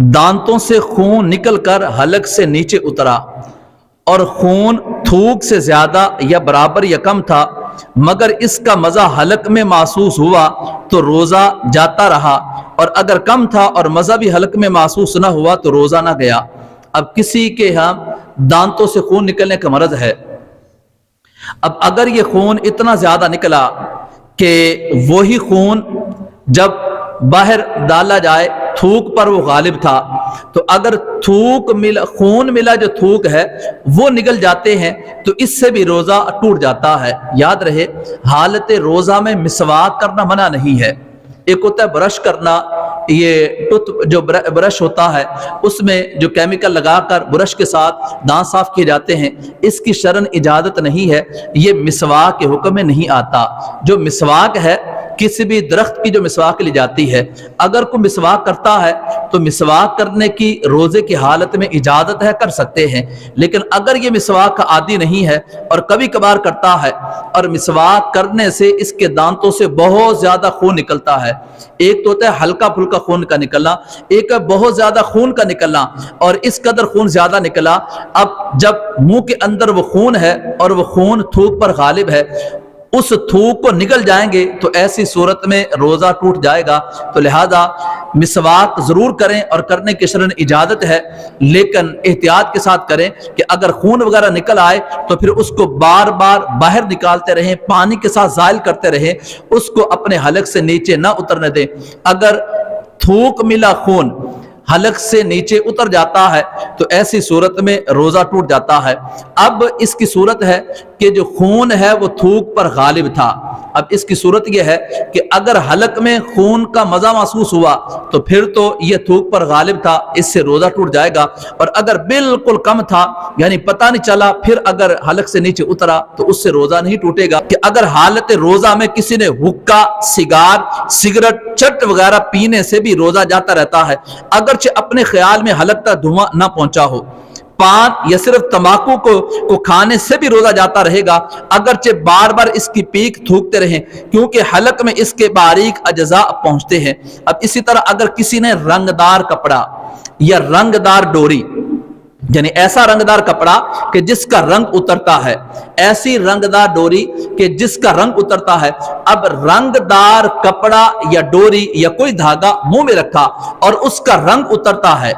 दांतों से खून निकलकर हलक से नीचे उतरा और खून थूक से ज्यादा या बराबर या कम था, मगर इसका मजा हलक में महसूस हुआ तो रोजा जाता रहा, और अगर कम था और मजा भी हलक में महसूस न हुआ तो रोजा ना गया। अब किसी के यहाँ दांतों से खून निकलने का मर्ज है। अब अगर ये खून इतना ज्यादा निकला कि वही खून जब बाहर डाला जाए थूक पर वो गालिब था, तो अगर थूक मिला, खून मिला जो थूक है वो निकल जाते हैं तो इससे भी रोजा टूट जाता है। याद रहे, हालत रोजा में मिसवाक करना मना नहीं है। एक होता है ब्रश करना, ये टूथ जो ब्रश होता है उसमें जो केमिकल लगाकर ब्रश के साथ दांत साफ किए जाते हैं, इसकी शरन इजाजत नहीं है, ये मिसवाक के हुक्म में नहीं आता। जो मिसवाक है किसी भी दरख्त की जो मिसवाक ली जाती है, अगर कोई मिसवाक करता है तो मिसवाक करने की रोजे की हालत में इजाजत है, कर सकते हैं। लेकिन अगर ये मिसवाक का आदी नहीं है और कभी कभार करता है और मिसवाक करने से इसके दांतों से बहुत ज्यादा खून निकलता है, एक तो होता है हल्का फुल्का खून का निकलना, एक है बहुत ज्यादा खून का निकलना, और इस कदर खून ज्यादा निकला, अब जब मुंह के अंदर वो खून है और वो खून थूक पर गालिब है, उस थूक को निकल जाएंगे तो ऐसी सूरत में रोजा टूट जाएगा। तो लिहाजा मिसवाक जरूर करें और करने की शरन इजाजत है, लेकिन एहतियात के साथ करें कि अगर खून वगैरह निकल आए तो फिर उसको बार बार बाहर निकालते रहें, पानी के साथ जायल करते रहें, उसको अपने हलक से नीचे ना उतरने दें। अगर थूक मिला खून हलक से नीचे उतर जाता है तो ऐसी सूरत में रोजा टूट जाता है। अब इसकी सूरत है कि जो खून है वो थूक पर गालिब था। अब इसकी सूरत यह है कि अगर हलक में खून का मजा महसूस हुआ तो फिर तो ये थूक पर गालिब था, इससे रोजा टूट जाएगा। और अगर बिल्कुल कम था, यानी पता नहीं चला, फिर अगर हलक से नीचे उतरा तो उससे रोजा नहीं टूटेगा। कि अगर हालत रोजा में किसी ने हुक्का, सिगार, सिगरेट, चट वगैरह पीने से भी रोजा जाता रहता है, अगरचे अपने ख्याल में हलक तक धुआं ना पहुंचा हो, पान या सिर्फ तंबाकू को खाने से भी रोजा जाता रहेगा, अगरचे बार बार इसकी पीक थूकते रहें, क्योंकि हलक में इसके बारीक अज्जा पहुंचते हैं। अब इसी तरह अगर किसी ने रंगदार कपड़ा या रंगदार डोरी, यानी ऐसा रंगदार कपड़ा कि जिसका रंग उतरता है, ऐसी रंगदार डोरी कि जिसका रंग उतरता है, अब रंगदार कपड़ा या डोरी या कोई धागा मुंह में रखा और उसका रंग उतरता है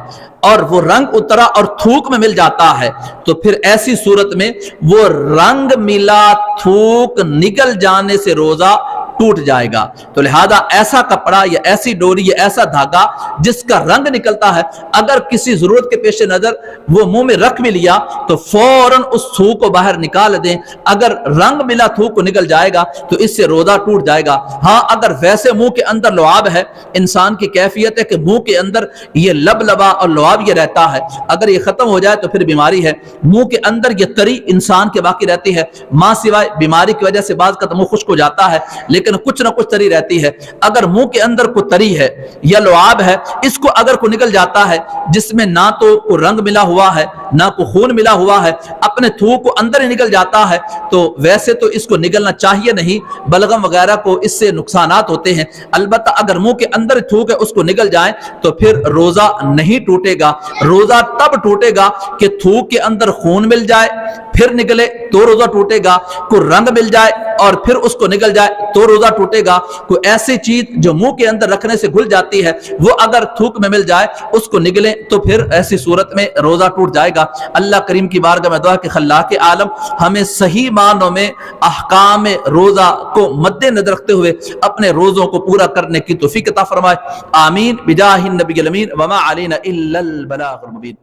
और वो रंग उतरा और थूक में मिल जाता है, तो फिर ऐसी सूरत में वो रंग मिला थूक निकल जाने से रोजा टूट जाएगा। तो लिहाजा ऐसा कपड़ा या ऐसी डोरी या ऐसा धागा जिसका रंग निकलता है, अगर किसी जरूरत के पेश नजर वो मुंह में रख भी लिया तो फौरन उस थूक को बाहर निकाल दें। अगर रंग मिला थूक को निकल जाएगा तो इससे रोजा टूट जाएगा। हाँ, अगर वैसे मुंह के अंदर लुआब है, इंसान की कैफियत है कि मुंह के अंदर ये लबलबा और लुआब ये रहता है, अगर ये खत्म हो जाए तो फिर बीमारी है। मुंह के अंदर ये तरी इंसान के बाकी रहती है, मां सिवाय बीमारी की वजह से बात का मुंह खुश्क हो जाता है, लेकिन कुछ ना कुछ तरी रहती है। अगर मुंह के अंदर को तरी है या लुआब है, इसको अगर को निकल जाता है जिसमें ना तो को रंग मिला हुआ है ना को खून मिला हुआ है, अपने थूक को अंदर ही निकल जाता है, तो वैसे तो इसको निकलना चाहिए नहीं, बलगम वगैरह को इससे नुकसानात होते हैं। अलबत्ता अगर मुंह के अंदर थूक है उसको निकल जाए तो फिर रोजा नहीं टूटेगा। रोजा तब टूटेगा कि थूक के अंदर खून मिल जाए फिर निकले तो रोजा टूटेगा, को रंग मिल जाए और फिर उसको निकल जाए तो रोजा टूटेगा। कोई ऐसी चीज जो मुंह के अंदर रखने से घुल जाती है वो अगर थूक में मिल जाए उसको निकले तो फिर ऐसी सूरत में रोजा टूट जाएगा। अल्लाह करीम की बारगाह में दुआ कि खल्लाक़े आलम हमें सही मानों में अहकाम रोजा को मद्देनजर रखते हुए अपने रोजों को पूरा करने की तौफीक अता फरमाए। आमीन बिजाहिन नबी अमीन वमा अलैना इल्लल बलागुल मुबीन।